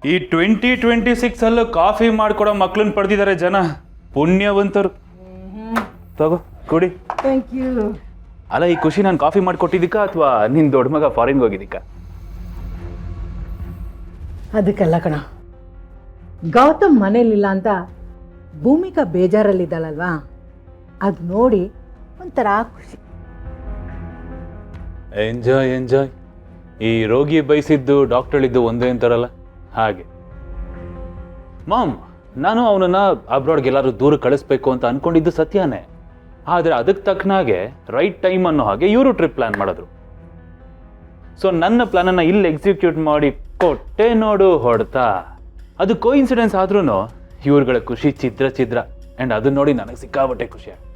ಈ 2026 ಅಲ್ಲೂ ಕಾಫಿ ಮಾಡ್ಕೊಡೋ ಮಕ್ಳನ್ನ ಪಡೆದಿದ್ದಾರೆ ಜನ. ಪುಣ್ಯವಂತರು. ತಗೋ ಕುಡಿ. Thank you. ಅಲ್ಲ, ಈ ಖುಷಿ ನಾನು ಕಾಫಿ ಮಾಡಿಕೊಟ್ಟಿದ್ದಕ್ಕ ಅಥವಾ ನಿನ್ ದೊಡ್ಡ ಮಗ ಫಾರಿನ್ಗೆ ಹೋಗಿದ್ದಕ್ಕ? ಅದಕ್ಕೆಲ್ಲ ಕಣ, ಗೌತಮ್ ಮನೇಲಿಲ್ಲ ಅಂತ ಭೂಮಿಕಾ ಬೇಜಾರಲ್ಲಿದ್ದಾಳಲ್ವಾ, ಅದು ನೋಡಿ ಒಂಥರ ಖುಷಿ. Enjoy enjoy. ಈ ರೋಗಿ ಬಯಸಿದ್ದು ಡಾಕ್ಟರ್ಳಿದ್ದು ಒಂದೇ ಅಂತಾರಲ್ಲ ಹಾಗೆ. ಮಾಮ್, ನಾನು ಅವನನ್ನ ಅಬ್ರಾಡ್ಗೆ ಎಲ್ಲಾದ್ರೂ ದೂರ ಕಳಿಸ್ಬೇಕು ಅಂತ ಅನ್ಕೊಂಡಿದ್ದು ಸತ್ಯನೇ. ಆದರೆ ಅದಕ್ಕೆ ತಕ್ಕನಾಗೆ ರೈಟ್ ಟೈಮ್ ಅನ್ನೋ ಹಾಗೆ ಇವರು ಟ್ರಿಪ್ ಪ್ಲಾನ್ ಮಾಡಿದ್ರು. ಸೊ ನನ್ನ ಪ್ಲಾನನ್ನು ಇಲ್ಲಿ ಎಕ್ಸಿಕ್ಯೂಟ್ ಮಾಡಿ ಕೊಟ್ಟೆ ನೋಡು ಹೊಡ್ತಾ. ಅದು ಕೋಇನ್ಸಿಡೆನ್ಸ್ ಆದ್ರೂ ಇವ್ರುಗಳ ಖುಷಿ ಚಿದ್ರ ಚಿದ್ರ. ಆ್ಯಂಡ್ ಅದನ್ನ ನೋಡಿ ನನಗೆ ಸಿಕ್ಕಾಬಟ್ಟೆ ಖುಷಿ ಆಗುತ್ತೆ.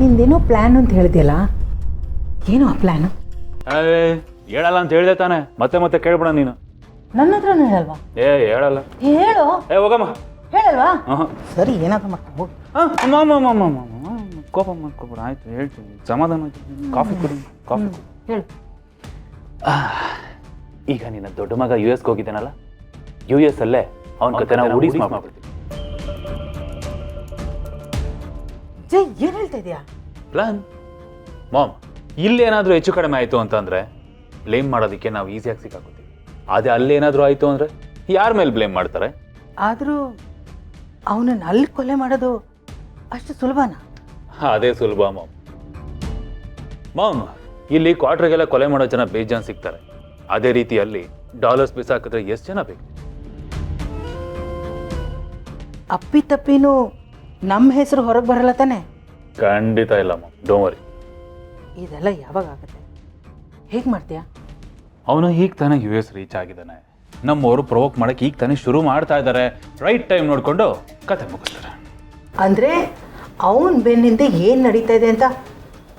ನಿಂದೇನೋ ಪ್ಲ್ಯಾನ್ ಅಂತ ಹೇಳ್ತಿಯಲ್ಲ, ಏನು ಆ ಪ್ಲ್ಯಾನು? ಹೇಳಲ್ಲ ಅಂತ ಹೇಳ್ದೆ ತಾನೆ, ಮತ್ತೆ ಮತ್ತೆ ಕೇಳ್ಬೇಡ ನೀನು. ನನ್ನ ಹತ್ರನೂ ಹೇಳಲ್ವಾ? ಹೇಳಲ್ಲ. ಹೇಳು. ಹೋಗಮ್ಮ. ಹೇಳಲ್ವಾ? ಸರಿ, ಏನಾದ್ರು ಮಾಡ್ಕೊಂಡು ಕೋಪ ಮಾಡ್ಕೊಬೇಡ, ಆಯ್ತು ಹೇಳ್ತೀನಿ, ಸಮಾಧಾನ ಆಯ್ತು. ಕಾಫಿ ಕುಡಿ, ಕಾಫಿ ಕುಡಿ. ಹೇಳು. ಈಗ ನಿನ್ನ ದೊಡ್ಡ ಮಗ US ಹೋಗಿದ್ದಾನಲ್ಲ, US ಅಲ್ಲೇ ಅವನ ಕತೆ ನಾವು ಉಡಿಸ್ ಮಾಡ್ಬಿಡ್ತೀವಿ. ಜೈ, ಏನು ಹೇಳ್ತಾ ಇದೀಯಾ? ಪ್ಲಾನ್ ಮಾಮ್, ಇಲ್ಲೇನಾದ್ರೂ ಹೆಚ್ಚು ಕಡಿಮೆ ಆಯಿತು ಅಂತಂದ್ರೆ ಬ್ಲೇಮ್ ಮಾಡೋದಕ್ಕೆ ನಾವು ಈಸಿಯಾಗಿ ಸಿಕ್ಕಾಕೋತೀವಿ. ಅದೇ ಅಲ್ಲೇನಾದ್ರೂ ಆಯಿತು ಅಂದರೆ ಯಾರ ಮೇಲೆ ಬ್ಲೇಮ್ ಮಾಡ್ತಾರೆ? ಆದರೂ ಅವನನ್ನು ಅಲ್ಲಿ ಕೊಲೆ ಮಾಡೋದು ಅಷ್ಟು ಸುಲಭನಾ? ಅದೇ ಸುಲಭ ಮಾಮ್. ಮಾಮ್, ಇಲ್ಲಿ ಕ್ವಾರ್ಟರ್ಗೆಲ್ಲ ಕೊಲೆ ಮಾಡೋ ಜನ ಬೇಜಾನ್ ಸಿಗ್ತಾರೆ. ಅದೇ ರೀತಿಯಲ್ಲಿ ಡಾಲರ್ಸ್ ಬಿಸಾಕಿದ್ರೆ ಎಷ್ಟು ಜನ ಬೇಕು? ಅಪ್ಪಿ ತಪ್ಪಿನೂ ನಮ್ಮ ಹೆಸರು ಹೊರಗೆ ಬರಲ್ಲ ತಾನೆ? ಖಂಡಿತ ಇಲ್ಲ ಮಾಮ್, ಡೋಂಟ್ ವರಿ. ಇದೆಲ್ಲ ಯಾವಾಗ ಆಗುತ್ತೆ? ಹೇಗೆ ಮಾಡ್ತೀಯಾ? ಅವನು ಈಗ ತಾನೇ US ರೀಚ್ ಆಗಿದ್ದಾನೆ. ನಮ್ಮವರು ಪ್ರೊವೋಕ್ ಮಾಡಕ್ಕೆ ಈಗ ತಾನೇ ಶುರು ಮಾಡ್ತಾ ಇದ್ದಾರೆ. ರೈಟ್ ಟೈಮ್ ನೋಡಿಕೊಂಡು ಕತೆ ಮುಗಿಸ್ತಾರೆ. ಅಂದರೆ ಅವನ ಬೆನ್ನಿಂದ ಏನು ನಡೀತಾ ಇದೆ ಅಂತ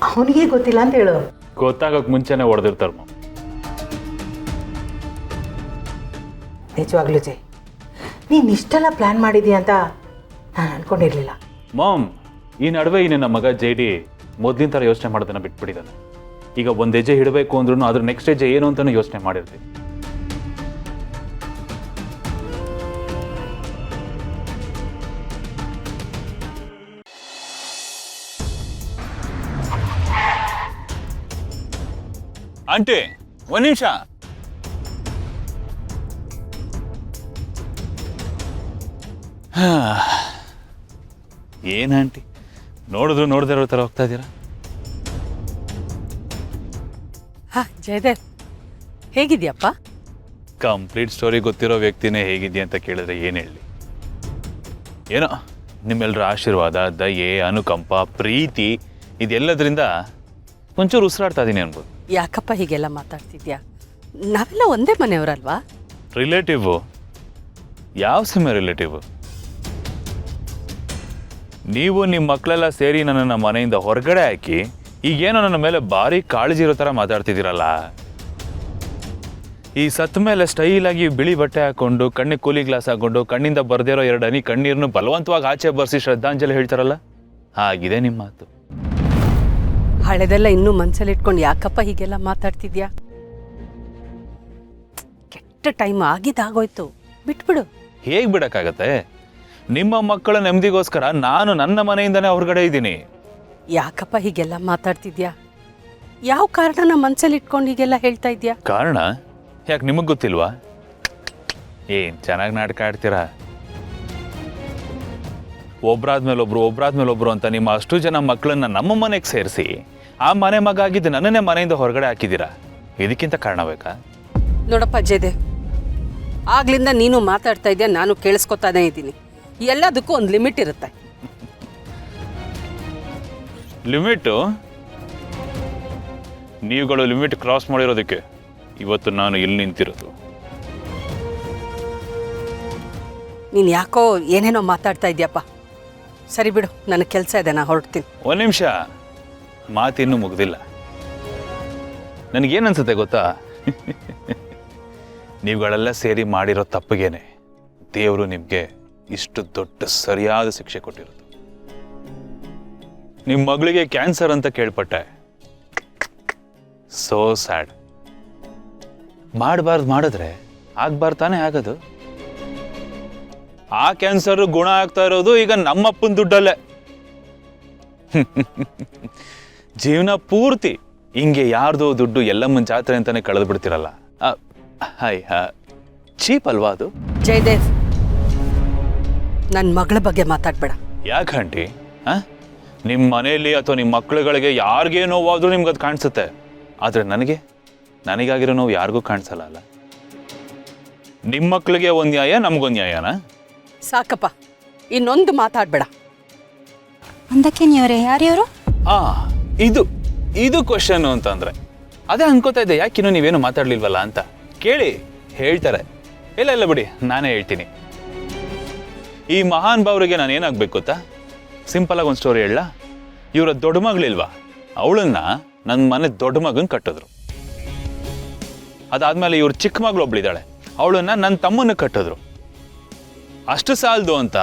ಅವನಿಗೆ ಗೊತ್ತಿಲ್ಲ ಅಂತ ಹೇಳು. ಗೊತ್ತಾಗೋಕೆ ಮುಂಚೆನೆ ಹೊಡೆದಿರ್ತಾರೆ ಮಾಮ್. ನಿಜವಾಗ್ಲೂ ಜೈ, ನೀನು ಇಷ್ಟೆಲ್ಲ ಪ್ಲ್ಯಾನ್ ಮಾಡಿದೀಯ ಅಂತ ನಾನು ಅನ್ಕೊಂಡಿರಲಿಲ್ಲ. ಮಾಮ್, ಈ ನಡುವೆ ಈ ನನ್ನ ಮಗ JD ಮೊದಲಿನ ಥರ ಯೋಚನೆ ಮಾಡೋದನ್ನ ಬಿಟ್ಬಿಟ್ಟಿದ್ದಾನೆ. ಈಗ ಒಂದು ಹೆಜ್ಜೆ ಇಡಬೇಕು ಅಂದ್ರೂ ಅದ್ರ ನೆಕ್ಸ್ಟ್ ಹೆಜ್ಜೆ ಏನು ಅಂತಾನು ಯೋಚನೆ ಮಾಡಿರ್ತೀವಿ. ಆಂಟಿ, ಒಂದು ನಿಮಿಷ. ಏನ್ ಆಂಟಿ, ನೋಡಿದ್ರು ನೋಡದೇ ಇರೋ ಥರ ಹೋಗ್ತಾ ಇದ್ದೀರಾ? ಜಯದೇವ್, ಹೇಗಿದ್ಯಪ್ಪ? ಕಂಪ್ಲೀಟ್ ಸ್ಟೋರಿ ಗೊತ್ತಿರೋ ವ್ಯಕ್ತಿನೇ ಹೇಗಿದೆಯಾ ಅಂತ ಕೇಳಿದ್ರೆ ಏನು ಹೇಳಿ? ಏನೋ ನಿಮ್ಮೆಲ್ಲರ ಆಶೀರ್ವಾದ, ದಯೆ, ಅನುಕಂಪ, ಪ್ರೀತಿ ಇದೆಲ್ಲದರಿಂದ ಒಂಚೂರು ಉಸಿರಾಡ್ತಾ ಇದ್ದೀನಿ ಅನ್ಬೋದು. ಯಾಕಪ್ಪ ಹೀಗೆಲ್ಲ ಮಾತಾಡ್ತಿದ್ಯಾ? ನಾವೆಲ್ಲ ಒಂದೇ ಮನೆಯವರಲ್ವಾ? ರಿಲೇಟಿವ್? ಯಾವ ಸಿಮೆ ರಿಲೇಟಿವ್? ನೀವು ನಿಮ್ಮ ಮಕ್ಕಳೆಲ್ಲ ಸೇರಿ ನನ್ನನ್ನು ಮನೆಯಿಂದ ಹೊರಗಡೆ ಹಾಕಿ ಈಗೇನೋ ನನ್ನ ಮೇಲೆ ಭಾರಿ ಕಾಳಜಿ ಇರೋ ಥರ ಮಾತಾಡ್ತಿದ್ದೀರಲ್ಲ. ಈ ಸತ್ತ ಮೇಲೆ ಸ್ಟೈಲಾಗಿ ಬಿಳಿ ಬಟ್ಟೆ ಹಾಕೊಂಡು, ಕಣ್ಣಿಗೆ ಕೂಲಿ ಗ್ಲಾಸ್ ಹಾಕೊಂಡು, ಕಣ್ಣಿಂದ ಬರ್ದಿರೋ 2 ಹನಿ ಕಣ್ಣೀರನ್ನು ಬಲವಂತವಾಗಿ ಆಚೆ ಬರ್ಸಿ ಶ್ರದ್ಧಾಂಜಲಿ ಹೇಳ್ತಾರಲ್ಲ, ಹಾಗಿದೆ ನಿಮ್ಮ ಮಾತು. ಹಳೆದೆಲ್ಲ ಇನ್ನೂ ಮನ್ಸಲ್ಲಿ ಇಟ್ಕೊಂಡು ಯಾಕಪ್ಪ ಹೀಗೆಲ್ಲ ಮಾತಾಡ್ತಿದ್ಯಾ? ಕೆಟ್ಟ ಟೈಮ್ ಆಗಿದ್ದಾಗೋಯ್ತು, ಬಿಟ್ಬಿಡು. ಹೇಗೆ ಬಿಡೋಕ್ಕಾಗತ್ತೆ? ನಿಮ್ಮ ಮಕ್ಕಳ ನೆಮ್ಮದಿಗೋಸ್ಕರ ನಾನು ನನ್ನ ಮನೆಯಿಂದನೇ ಹೊರಗಡೆ ಇದ್ದೀನಿ. ಯಾಕಪ್ಪ ಹೀಗೆಲ್ಲ ಮಾತಾಡ್ತಿದ್ಯಾ? ಯಾವ ಕಾರಣನ ಮನ್ಸಲ್ಲಿ ಇಟ್ಕೊಂಡು ಹೀಗೆಲ್ಲ ಹೇಳ್ತಾ ಇದ್ಯಾ? ಕಾರಣ ಯಾಕೆ ನಿಮಗೆ ಗೊತ್ತಿಲ್ವಾ? ಏನು ಚೆನ್ನಾಗಿ ನಾಟಕ ಆಡ್ತೀರಾ. ಒಬ್ರಾದ್ಮೇಲೊಬ್ರು ಅಂತ ನಿಮ್ಮ ಅಷ್ಟು ಜನ ಮಕ್ಕಳನ್ನ ನಮ್ಮ ಮನೆಗೆ ಸೇರಿಸಿ ಆ ಮನೆ ಮಗ ಆಗಿದ್ದು ನನ್ನನ್ನೇ ಮನೆಯಿಂದ ಹೊರಗಡೆ ಹಾಕಿದ್ದೀರಾ. ಇದಕ್ಕಿಂತ ಕಾರಣ ಬೇಕಾ? ನೋಡಪ್ಪ ಜಯದೇವ್, ಆಗ್ಲಿಂದ ನೀನು ಮಾತಾಡ್ತಾ ಇದ್ಯಾ, ನಾನು ಕೇಳಿಸ್ಕೊತಾನೇ ಇದ್ದೀನಿ. ಎಲ್ಲದಕ್ಕೂ ಒಂದು ಲಿಮಿಟ್ ಇರುತ್ತೆ. ಲಿಮಿಟು? ನೀವುಗಳು ಲಿಮಿಟ್ ಕ್ರಾಸ್ ಮಾಡಿರೋದಕ್ಕೆ ಇವತ್ತು ನಾನು ಇಲ್ಲಿ ನಿಂತಿರೋದು. ನೀನು ಯಾಕೋ ಏನೇನೋ ಮಾತಾಡ್ತಾ ಇದೆಯಪ್ಪ. ಸರಿ ಬಿಡು, ನನಗೆ ಕೆಲಸ ಇದೆ, ನಾನು ಹೊರಡ್ತೀನಿ. ಒಂದು ನಿಮಿಷ, ಮಾತಿನ್ನೂ ಮುಗ್ದಿಲ್ಲ. ನನಗೇನು ಅನ್ಸುತ್ತೆ ಗೊತ್ತಾ? ನೀವುಗಳೆಲ್ಲ ಸೇರಿ ಮಾಡಿರೋ ತಪ್ಪಿಗೇನೆ ದೇವರು ನಿಮಗೆ ಇಷ್ಟು ದೊಡ್ಡ ಸರಿಯಾದ ಶಿಕ್ಷೆ ಕೊಟ್ಟಿರೋದು. ನಿಮ್ಮ ಮಗಳಿಗೆ ಕ್ಯಾನ್ಸರ್ ಅಂತ ಕೇಳ್ಪಟ್ಟೆ. So sad. ಮಾಡಬಾರ್ದು ಮಾಡಿದ್ರೆ ಆಗ್ಬಾರ್ತಾನೆ ಆಗೋದು. ಆ ಕ್ಯಾನ್ಸರ್ ಗುಣ ಆಗ್ತಾ ಇರೋದು ಈಗ ನಮ್ಮಪ್ಪನ ದುಡ್ಡಲ್ಲೇ. ಜೀವನ ಪೂರ್ತಿ ಹಿಂಗೆ ಯಾರ್ದೋ ದುಡ್ಡು ಎಲ್ಲಮ್ಮನ ಜಾತ್ರೆ ಅಂತಾನೆ ಕಳೆದು ಬಿಡ್ತಿರಲ್ಲ. ಚೀಪ್ ಅಲ್ವಾ ಅದು? ಜಯದೇವ್, ನನ್ನ ಮಗಳ ಬಗ್ಗೆ ಮಾತಾಡ್ಬೇಡ. ಯಾಕೆ ಆಂಟಿ? ನಿಮ್ಮ ಮನೆಯಲ್ಲಿ ಅಥವಾ ನಿಮ್ಮ ಮಕ್ಳುಗಳಿಗೆ ಯಾರಿಗೇ ನೋವಾದ್ರೂ ನಿಮ್ಗೆ ಅದು ಕಾಣಿಸುತ್ತೆ. ಆದರೆ ನನಗಾಗಿರೋ ನೋವು ಯಾರಿಗೂ ಕಾಣಿಸಲ್ಲ ಅಲ್ಲ. ನಿಮ್ಮ ಮಕ್ಳಿಗೆ ಒಂದು ನ್ಯಾಯ, ನಮಗೊಂದು ನ್ಯಾಯನಾ? ಸಾಕಪ್ಪ, ಇನ್ನೊಂದು ಮಾತಾಡ್ಬೇಡ. ಅಂದಕ್ಕೆ ನೀವ್ರೆ ಯಾರ್ಯಾರು? ಇದು ಕ್ವಶನ್ ಅಂತಂದ್ರೆ ಅದೇ ಅನ್ಕೋತಾ ಇದ್ದೆ, ಯಾಕಿನ್ನೂ ನೀವೇನು ಮಾತಾಡ್ಲಿಲ್ವಲ್ಲ ಅಂತ. ಕೇಳಿ ಹೇಳ್ತಾರೆ. ಇಲ್ಲ ಬಿಡಿ, ನಾನೇ ಹೇಳ್ತೀನಿ. ಈ ಮಹಾನ್ ಭಾವರಿಗೆ ನಾನು ಏನಾಗ್ಬೇಕು ಗೊತ್ತಾ? ಸಿಂಪಲ್ ಆಗಿ ಒಂದು ಸ್ಟೋರಿ ಹೇಳಲ್ಲ. ಇವರ ದೊಡ್ಡ ಮಗಳಿಲ್ವಾ, ಅವಳನ್ನ ನನ್ನ ಮನೆ ದೊಡ್ಡ ಮಗನ್ ಕಟ್ಟಿದ್ರು. ಅದಾದ್ಮೇಲೆ ಇವ್ರ ಚಿಕ್ಕ ಮಗಳು ಒಬ್ಳಿದ್ದಾಳೆ, ಅವಳನ್ನ ನನ್ನ ತಮ್ಮನ ಕಟ್ಟಿದ್ರು. ಅಷ್ಟು ಸಾಲದು ಅಂತ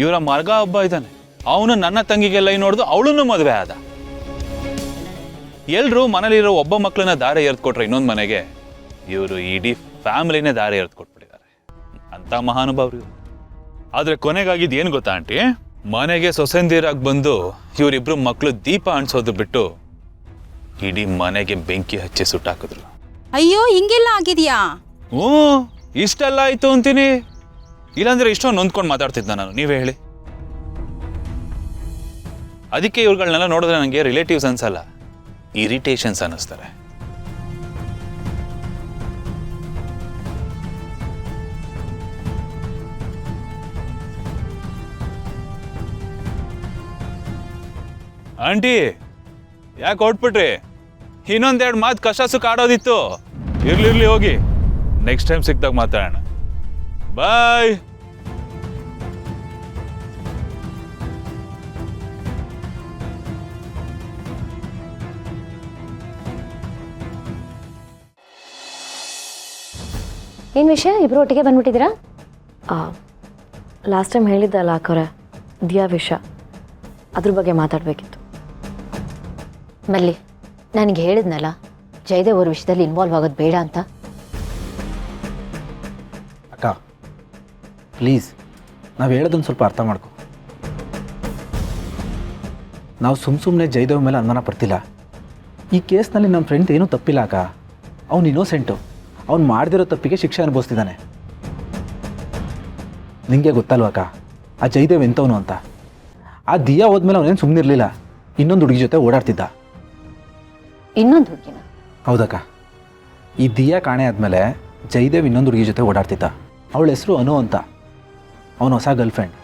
ಇವರ ಮಗ ಒಬ್ಬ ಇದ್ದಾನೆ, ಅವನು ನನ್ನ ತಂಗಿಗೆಲ್ಲ ನೋಡ್ದು ಅವಳನ್ನು ಮದುವೆ ಆದ. ಎಲ್ರು ಮನೇಲಿರೋ ಒಬ್ಬ ಮಕ್ಕಳನ್ನ ದಾರಿ ಎರ್ದ್ಕೊಟ್ರೆ ಇನ್ನೊಂದು ಮನೆಗೆ, ಇವರು ಇಡೀ ಫ್ಯಾಮಿಲಿನೇ ದಾರಿ ಎರ್ದ್ಕೊಟ್ಬಿಟ್ಟಿದ್ದಾರೆ. ಅಂತ ಮಹಾನುಭಾವರು. ಆದ್ರೆ ಕೊನೆಗಾಗಿದ್ದು ಏನು ಗೊತ್ತಾ ಆಂಟಿ? ಮನೆಗೆ ಸೊಸೆಂದಿರಾಗಿ ಬಂದು ಇವರಿಬ್ರು ಮಕ್ಕಳು ದೀಪ ಅಣಿಸೋದು ಬಿಟ್ಟು ಇಡೀ ಮನೆಗೆ ಬೆಂಕಿ ಹಚ್ಚಿ ಸುಟ್ಟಾಕಿದ್ರು. ಅಯ್ಯೋ, ಹಿಂಗೆಲ್ಲ ಆಗಿದ್ಯಾ? ಇಷ್ಟೆಲ್ಲ ಆಯ್ತು ಅಂತೀನಿ. ಇಲ್ಲಾಂದ್ರೆ ಇಷ್ಟೊಂದು ನೊಂದ್ಕೊಂಡು ಮಾತಾಡ್ತಿದ್ದ ನಾನು, ನೀವೇ ಹೇಳಿ. ಅದಕ್ಕೆ ಇವ್ರುಗಳನ್ನೆಲ್ಲ ನೋಡಿದ್ರೆ ನನಗೆ ರಿಲೇಟಿವ್ಸ್ ಅನ್ಸಲ್ಲ, ಇರಿಟೇಷನ್ಸ್ ಅನ್ನಿಸ್ತಾರೆ. ಆಂಟಿ, ಯಾಕೆ ಹೊಟ್ಬಿಟ್ರಿ? ಇನ್ನೊಂದೆರಡು ಮಾತು ಕಷ್ಟ ಸುಖ ಆಡೋದಿತ್ತು. ಇರ್ಲಿ ಹೋಗಿ, ನೆಕ್ಸ್ಟ್ ಟೈಮ್ ಸಿಕ್ದಾಗ ಮಾತಾಡೋಣ. ಬಾಯ್. ಏನು ವಿಷಯ, ಇಬ್ಬರು ಒಟ್ಟಿಗೆ ಬಂದ್ಬಿಟ್ಟಿದ್ದೀರಾ? ಲಾಸ್ಟ್ ಟೈಮ್ ಹೇಳಿದ್ದಲ್ಲ ಅಕ್ಕವ್ರೆ, ದಿಯಾ ವಿಷಯ, ಅದ್ರ ಬಗ್ಗೆ ಮಾತಾಡಬೇಕಿತ್ತು. ಮಲ್ಲಿ, ನನಗೆ ಹೇಳಿದ್ನಲ್ಲ ಜಯದೇವ್ ಅವ್ರ ವಿಷಯದಲ್ಲಿ ಇನ್ವಾಲ್ವ್ ಆಗೋದು ಬೇಡ ಅಂತ. ಅಕ್ಕ ಪ್ಲೀಸ್, ನಾವು ಹೇಳೋದನ್ನು ಸ್ವಲ್ಪ ಅರ್ಥ ಮಾಡ್ಕೊ. ನಾವು ಸುಮ್ಮನೆ ಜಯದೇವ್ ಮೇಲೆ ಅನುಮಾನ ಪಡ್ತಿಲ್ಲ. ಈ ಕೇಸ್ನಲ್ಲಿ ನಮ್ಮ ಫ್ರೆಂಡ್ ಏನೂ ತಪ್ಪಿಲ್ಲ ಅಕ್ಕ. ಅವ್ನು ಇನ್ನೋಸೆಂಟು. ಅವ್ನು ಮಾಡದಿರೋ ತಪ್ಪಿಗೆ ಶಿಕ್ಷೆ ಅನುಭವಿಸ್ತಿದ್ದಾನೆ. ನಿಮಗೆ ಗೊತ್ತಲ್ವ ಅಕ್ಕ ಆ ಜಯದೇವ್ ಎಂಥವನು ಅಂತ. ಆ ದಿಯಾ ಹೋದ್ಮೇಲೆ ಅವನೇನು ಸುಮ್ಮನಿರಲಿಲ್ಲ, ಇನ್ನೊಂದು ಹುಡುಗಿ ಜೊತೆ ಓಡಾಡ್ತಿದ್ದ. ಇನ್ನೊಂದು ಹುಡುಗಿನ? ಹೌದಕ್ಕ. ಈ ದಿಯಾ ಕಾಣೆ ಆದಮೇಲೆ ಜಯದೇವ್ ಇನ್ನೊಂದು ಹುಡುಗಿ ಜೊತೆ ಓಡಾಡ್ತಿದ್ದ. ಅವಳ ಹೆಸರು ಅನು ಅಂತ. ಅವನ ಹೊಸ ಗರ್ಲ್ಫ್ರೆಂಡ್.